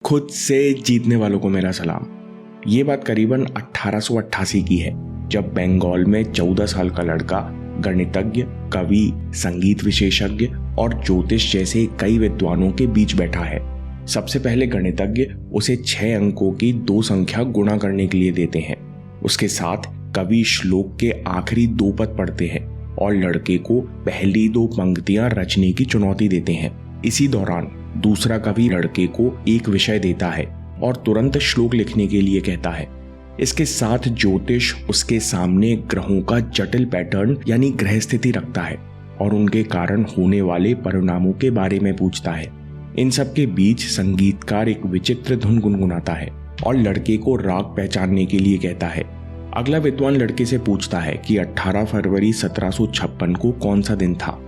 खुद से जीतने वालों को मेरा सलाम। ये बात करीबन 1888 की है, जब बंगाल में 14 साल का लड़का गणितज्ञ, कवि, संगीत विशेषज्ञ और ज्योतिष जैसे कई विद्वानों के बीच बैठा है। सबसे पहले गणितज्ञ उसे 6 अंकों की 2 संख्या गुणा करने के लिए देते हैं। उसके साथ कवि श्लोक के आखिरी 2 पद पढ़ते हैं और लड़के को पहली 2 पंक्तियां रचने की चुनौती देते हैं। इसी दौरान दूसरा कवि लड़के को एक विषय देता है और तुरंत श्लोक लिखने के लिए कहता है। इसके साथ ज्योतिष उसके सामने ग्रहों का जटिल पैटर्न यानी ग्रह स्थिति रखता है और उनके कारण होने वाले परिणामों के बारे में पूछता है। इन सब के बीच संगीतकार एक विचित्र धुन गुनगुनाता है और लड़के को राग पहचानने के लिए कहता है। अगला विद्वान लड़के से पूछता है कि 18 फरवरी 1756 को कौन सा दिन था।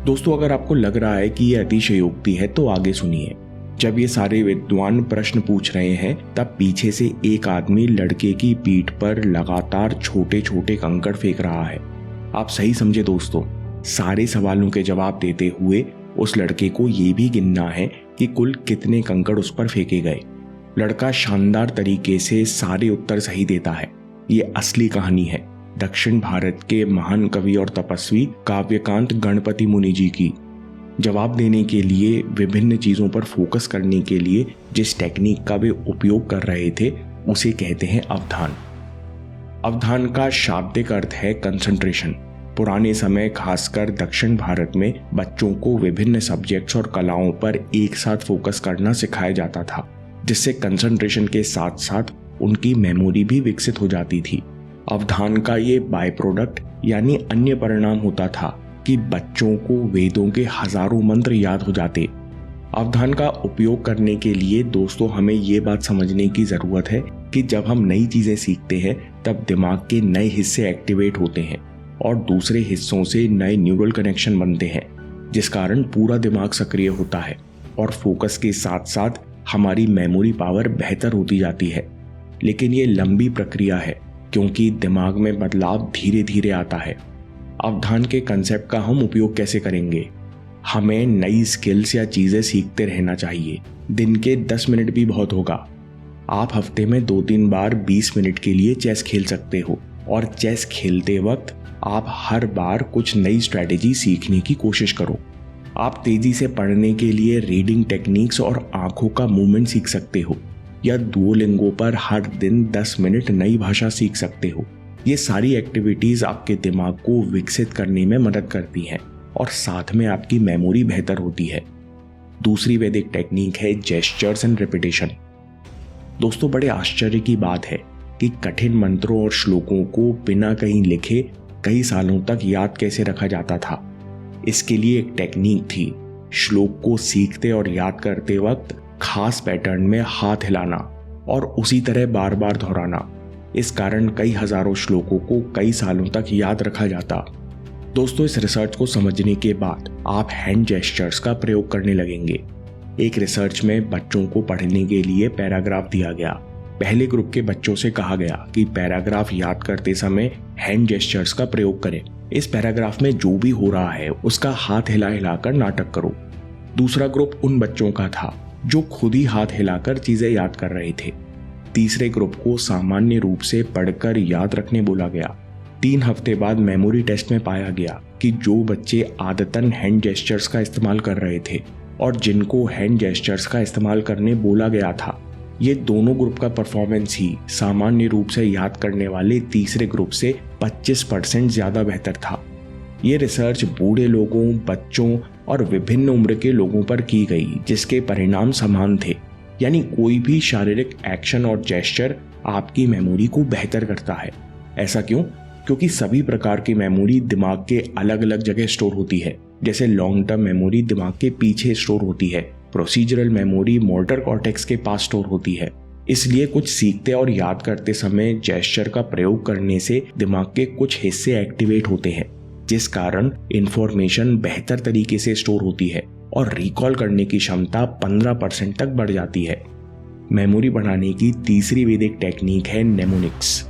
दोस्तों, अगर आपको लग रहा है कि यह अतिशयोक्ति है तो आगे सुनिए। जब ये सारे विद्वान प्रश्न पूछ रहे हैं, तब पीछे से एक आदमी लड़के की पीठ पर लगातार छोटे छोटे कंकड़ फेंक रहा है। आप सही समझे दोस्तों, सारे सवालों के जवाब देते हुए उस लड़के को ये भी गिनना है कि कुल कितने कंकड़ उस पर फेंके गए। लड़का शानदार तरीके से सारे उत्तर सही देता है। ये असली कहानी है दक्षिण भारत के महान कवि और तपस्वी काव्यकांत गणपति मुनि जी की। जवाब देने के लिए, विभिन्न चीजों पर फोकस करने के लिए जिस टेक्निक का वे उपयोग कर रहे थे उसे कहते हैं अवधान। अवधान का शाब्दिक अर्थ है कंसंट्रेशन। पुराने समय, खासकर दक्षिण भारत में, बच्चों को विभिन्न सब्जेक्ट्स और कलाओं पर एक साथ फोकस करना सिखाया जाता था, जिससे कंसंट्रेशन के साथ साथ उनकी मेमोरी भी विकसित हो जाती थी। अवधान का ये बाय प्रोडक्ट यानी अन्य परिणाम होता था कि बच्चों को वेदों के हजारों मंत्र याद हो जाते। अवधान का उपयोग करने के लिए दोस्तों हमें ये बात समझने की जरूरत है कि जब हम नई चीजें सीखते हैं तब दिमाग के नए हिस्से एक्टिवेट होते हैं और दूसरे हिस्सों से नए न्यूरल कनेक्शन बनते हैं, जिस कारण पूरा दिमाग सक्रिय होता है और फोकस के साथ साथ हमारी मेमोरी पावर बेहतर होती जाती है। लेकिन ये लंबी प्रक्रिया है क्योंकि दिमाग में बदलाव धीरे धीरे आता है। अवधान के कंसेप्ट का हम उपयोग कैसे करेंगे? हमें नई स्किल्स या चीजें सीखते रहना चाहिए। दिन के 10 मिनट भी बहुत होगा। आप हफ्ते में 2-3 बार 20 मिनट के लिए चेस खेल सकते हो और चेस खेलते वक्त आप हर बार कुछ नई स्ट्रैटेजी सीखने की कोशिश करो। आप तेजी से पढ़ने के लिए रीडिंग टेक्निक्स और आंखों का मूवमेंट सीख सकते हो या डुओलिंगो पर हर दिन 10 मिनट नई भाषा सीख सकते हो। ये सारी एक्टिविटीज आपके दिमाग को विकसित करने में मदद करती हैं और साथ में आपकी मेमोरी बेहतर होती है। दूसरी वैदिक टेक्निक है जेस्चर्स एंड रिपीटेशन। दोस्तों, बड़े आश्चर्य की बात है कि कठिन मंत्रों और श्लोकों को बिना कहीं लिखे कई सालों तक याद कैसे रखा जाता था। इसके लिए एक टेक्निक थी। श्लोक को सीखते और याद करते वक्त खास पैटर्न में हाथ हिलाना और उसी तरह बार बार दोहराना। इस कारण कई हजारों श्लोकों को कई सालों तक याद रखा जाता। दोस्तों, इस रिसर्च को समझने के बाद आप हैंड जेस्चर्स का प्रयोग करने लगेंगे। एक रिसर्च में बच्चों को पढ़ने के लिए पैराग्राफ दिया गया। पहले ग्रुप के बच्चों से कहा गया कि पैराग्राफ याद करते समय हैंड जेस्चर्स का प्रयोग करें। इस पैराग्राफ में जो भी हो रहा है उसका हाथ हिला हिलाकर नाटक करो। दूसरा ग्रुप उन बच्चों का था जो खुद ही हाथ हिलाकर चीजें याद कर रहे थे। तीसरे ग्रुप को सामान्य रूप से पढ़कर याद रखने बोला गया। 3 हफ्ते बाद मेमोरी टेस्ट में पाया गया कि जो बच्चे आदतन हैंड जेस्चर्स का इस्तेमाल कर रहे थे और जिनको हैंड जेस्चर्स का इस्तेमाल करने बोला गया था, ये दोनों ग्रुप का परफॉर्मेंस ही सामान्य रूप से याद करने वाले तीसरे ग्रुप से 25% ज्यादा बेहतर था। ये रिसर्च बूढ़े लोगों, बच्चों और विभिन्न उम्र के लोगों पर की गई, जिसके परिणाम समान थे। यानी कोई भी शारीरिक एक्शन और जेस्चर आपकी मेमोरी को बेहतर करता है। ऐसा क्यों? क्योंकि सभी प्रकार की मेमोरी दिमाग के अलग अलग जगह स्टोर होती है। जैसे लॉन्ग टर्म मेमोरी दिमाग के पीछे स्टोर होती है, प्रोसीजरल मेमोरी मोटर कॉर्टेक्स के पास स्टोर होती है। इसलिए कुछ सीखते और याद करते समय जेस्चर का प्रयोग करने से दिमाग के कुछ हिस्से एक्टिवेट होते हैं, जिस कारण इंफॉर्मेशन बेहतर तरीके से स्टोर होती है और रिकॉल करने की क्षमता 15% तक बढ़ जाती है। मेमोरी बढ़ाने की तीसरी वैदिक टेक्निक है नेमोनिक्स।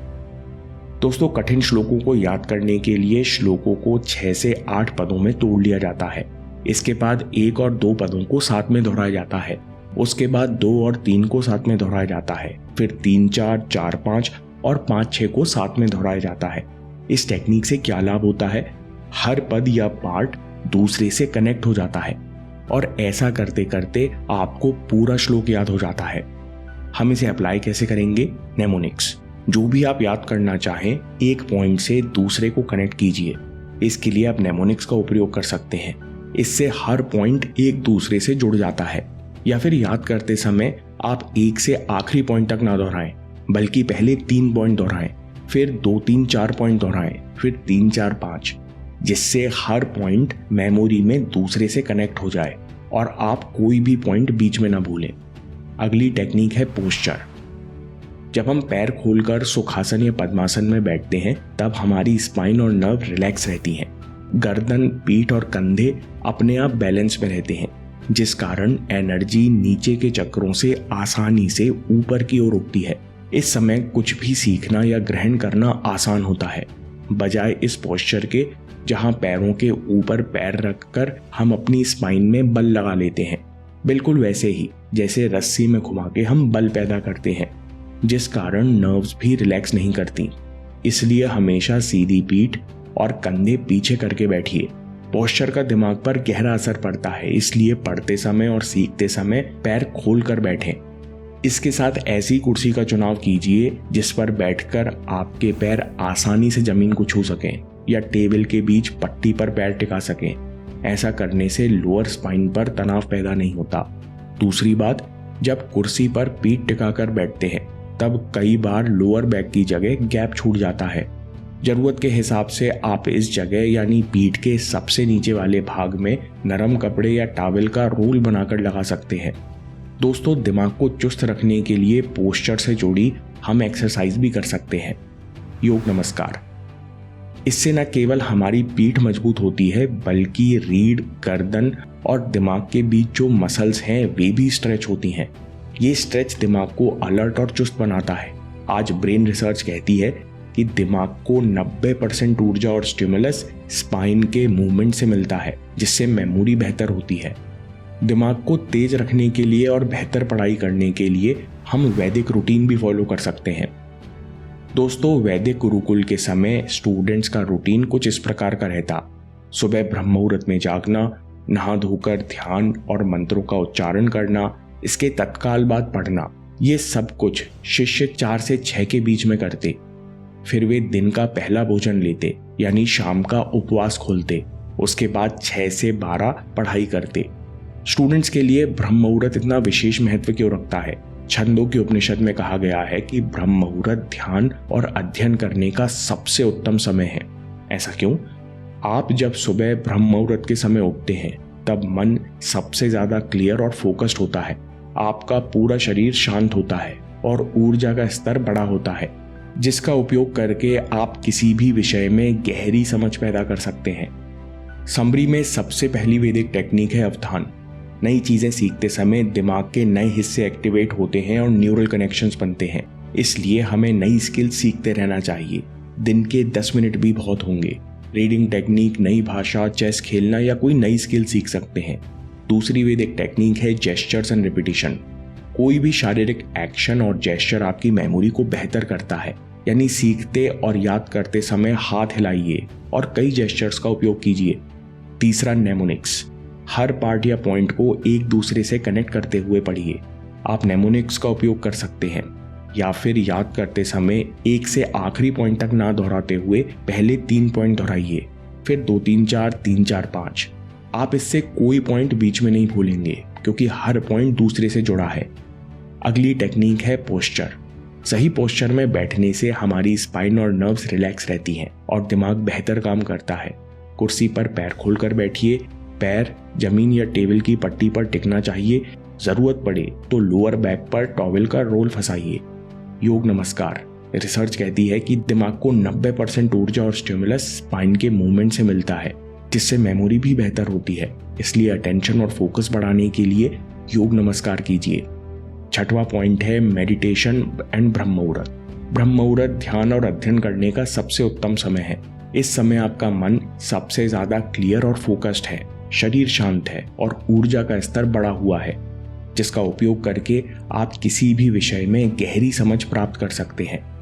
दोस्तों, कठिन श्लोकों को याद करने के लिए श्लोकों को 6 से 8 पदों में तोड़ लिया जाता है। इसके बाद 1 और 2 पदों को साथ में दोहराया जाता है उसके बाद 2 और 3 को साथ में दोहराया जाता है, फिर 3 4 4 5 और 5 6 को साथ में दोहराया जाता है। इस टेक्निक से क्या लाभ होता है? हर पद या पार्ट दूसरे से कनेक्ट हो जाता है और ऐसा करते करते आपको पूरा श्लोक याद हो जाता है। हम इसे अप्लाई कैसे करेंगे? नेमोनिक्स। जो भी आप याद करना चाहें, एक पॉइंट से दूसरे को कनेक्ट कीजिए। इसके लिए आप नेमोनिक्स का उपयोग कर सकते हैं। इससे हर पॉइंट एक दूसरे से जुड़ जाता है। या फिर याद करते समय आप एक से आखिरी पॉइंट तक ना दोहराएं, बल्कि पहले 3 पॉइंट दोहराएं, फिर 2 3 4 पॉइंट दोहराएं, फिर 3 4 5, जिससे हर पॉइंट मेमोरी में दूसरे से कनेक्ट हो जाए और आप कोई भी पॉइंट बीच में ना भूलें। अगली टेक्निक है पोस्चर। जब हम पैर खोलकर सुखासन या पद्मासन में बैठते हैं, तब हमारी स्पाइन और नर्व रिलैक्स रहती हैं। गर्दन, पीठ और कंधे अपने आप बैलेंस में रहते हैं, जिस कारण एनर्जी नीचे के चक्रों से आसानी से ऊपर की ओर उठती है। इस समय कुछ भी सीखना या ग्रहण करना आसान होता है, बजाय इस पोस्चर के जहां पैरों के ऊपर पैर रखकर हम अपनी स्पाइन में बल लगा लेते हैं। बिल्कुल वैसे ही जैसे रस्सी में घुमा के हम बल पैदा करते हैं, जिस कारण नर्व्स भी रिलैक्स नहीं करती। इसलिए हमेशा सीधी पीठ और कंधे पीछे करके बैठिए। पोस्चर का दिमाग पर गहरा असर पड़ता है, इसलिए पढ़ते समय और सीखते समय पैर खोल कर बैठें। इसके साथ ऐसी कुर्सी का चुनाव कीजिए जिस पर बैठकर आपके पैर आसानी से जमीन को छू सकें या टेबल के बीच पट्टी पर पैर टिका सकें। ऐसा करने से लोअर स्पाइन पर तनाव पैदा नहीं होता। दूसरी बात, जब कुर्सी पर पीठ टिकाकर बैठते हैं, तब कई बार लोअर बैक की जगह गैप छूट जाता है। जरूरत के हिसाब से आप इस जगह यानी पीठ के सबसे नीचे वाले भाग में नरम कपड़े या टॉवेल का रोल बनाकर लगा सकते हैं। दोस्तों, दिमाग को चुस्त रखने के लिए पोस्चर से जुड़ी हम एक्सरसाइज भी कर सकते हैं। योग नमस्कार। इससे न केवल हमारी पीठ मजबूत होती है, बल्कि रीढ़, गर्दन और दिमाग के बीच जो मसल्स हैं वे भी स्ट्रेच होती हैं। ये स्ट्रेच दिमाग को अलर्ट और चुस्त बनाता है। आज ब्रेन रिसर्च कहती है कि दिमाग को 90% ऊर्जा और स्टिमुलस स्पाइन के मूवमेंट से मिलता है, जिससे मेमोरी बेहतर होती है। दिमाग को तेज रखने के लिए और बेहतर पढ़ाई करने के लिए हम वैदिक रूटीन भी फॉलो कर सकते हैं। दोस्तों, वैदिक गुरुकुल के समय स्टूडेंट्स का रूटीन कुछ इस प्रकार का रहता। सुबह ब्रह्म मुहूर्त में जागना, नहा धोकर ध्यान और मंत्रों का उच्चारण करना, इसके तत्काल बाद पढ़ना। ये सब कुछ शिष्य 4 से 6 के बीच में करते। फिर वे दिन का पहला भोजन लेते, यानी शाम का उपवास खोलते। उसके बाद 6 से 12 पढ़ाई करते। स्टूडेंट्स के लिए ब्रह्म मुहूर्त इतना विशेष महत्व क्यों रखता है? छंदों के उपनिषद में कहा गया है कि ब्रह्म मुहूर्त ध्यान और अध्ययन करने का सबसे उत्तम समय है। ऐसा क्यों? आप जब सुबह ब्रह्म मुहूर्त के समय उठते हैं, तब मन सबसे ज्यादा क्लियर और फोकस्ड होता है। आपका पूरा शरीर शांत होता है और ऊर्जा का स्तर बड़ा होता है, जिसका उपयोग करके आप किसी भी विषय में गहरी समझ पैदा कर सकते हैं। समरी में सबसे पहली वैदिक टेक्निक है अवधान। नई चीजें सीखते समय दिमाग के नए हिस्से एक्टिवेट होते हैं और न्यूरल कनेक्शंस बनते हैं। इसलिए हमें नई स्किल सीखते रहना चाहिए। दिन के 10 मिनट भी बहुत होंगे। रीडिंग टेक्निक, नई भाषा, चेस खेलना या कोई नई स्किल सीख सकते हैं। दूसरी वैदिक टेक्निक है जेस्चर्स एंड रिपीटिशन। कोई भी शारीरिक एक्शन और जेस्चर आपकी मेमोरी को बेहतर करता है। यानी सीखते और याद करते समय हाथ हिलाइए और कई जेस्चर्स का उपयोग कीजिए। तीसरा, नेमोनिक्स। हर पार्ट या पॉइंट को एक दूसरे से कनेक्ट करते हुए पढ़िए। आप नेमोनिक्स का उपयोग कर सकते हैं, या फिर याद करते समय एक से आखिरी पॉइंट तक ना दोहराते हुए पहले 3 पॉइंट दोहराइए, फिर 2 3 4 3 4 5। आप इससे कोई पॉइंट बीच में नहीं भूलेंगे, क्योंकि हर पॉइंट दूसरे से जुड़ा है। अगली टेक्निक है पोस्चर। सही पोस्चर में बैठने से हमारी स्पाइन और नर्व्स रिलैक्स रहती हैं और दिमाग बेहतर काम करता है। कुर्सी पर पैर खोलकर बैठिए। पैर जमीन या टेबल की पट्टी पर टिकना चाहिए। जरूरत पड़े तो लोअर बैक पर टॉवेल का रोल फंसाइए। योग नमस्कार। रिसर्च कहती है कि दिमाग को 90% ऊर्जा और स्टिमुलस स्पाइन के मूवमेंट से मिलता है, जिससे मेमोरी भी बेहतर होती है। इसलिए अटेंशन और फोकस बढ़ाने के लिए योग नमस्कार कीजिए। छठवां पॉइंट है मेडिटेशन एंड ब्रह्म मुहूर्त। ब्रह्म मुहूर्त ध्यान और अध्ययन करने का सबसे उत्तम समय है। इस समय आपका मन सबसे ज्यादा क्लियर और फोकस्ड है, शरीर शांत है और ऊर्जा का स्तर बढ़ा हुआ है। जिसका उपयोग करके आप किसी भी विषय में गहरी समझ प्राप्त कर सकते हैं।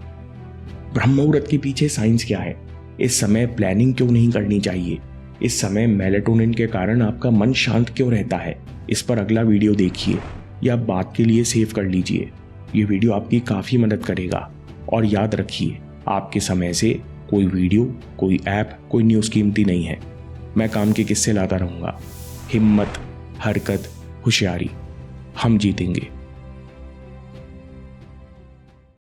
ब्रह्म मुहूर्त के पीछे साइंस क्या है? इस समय प्लानिंग क्यों नहीं करनी चाहिए? इस समय मेलेटोनिन के कारण आपका मन शांत क्यों रहता है? इस पर अगला वीडियो देखिए या बात के लिए सेव कर लीजिए। ये वीडियो आपकी काफ़ी मदद करेगा। और याद रखिए, आपके समय से कोई वीडियो, कोई ऐप, कोई न्यूज़ कीमती नहीं है। मैं काम के किस्से लाता रहूँगा। हिम्मत, हरकत, होशियारी, हम जीतेंगे।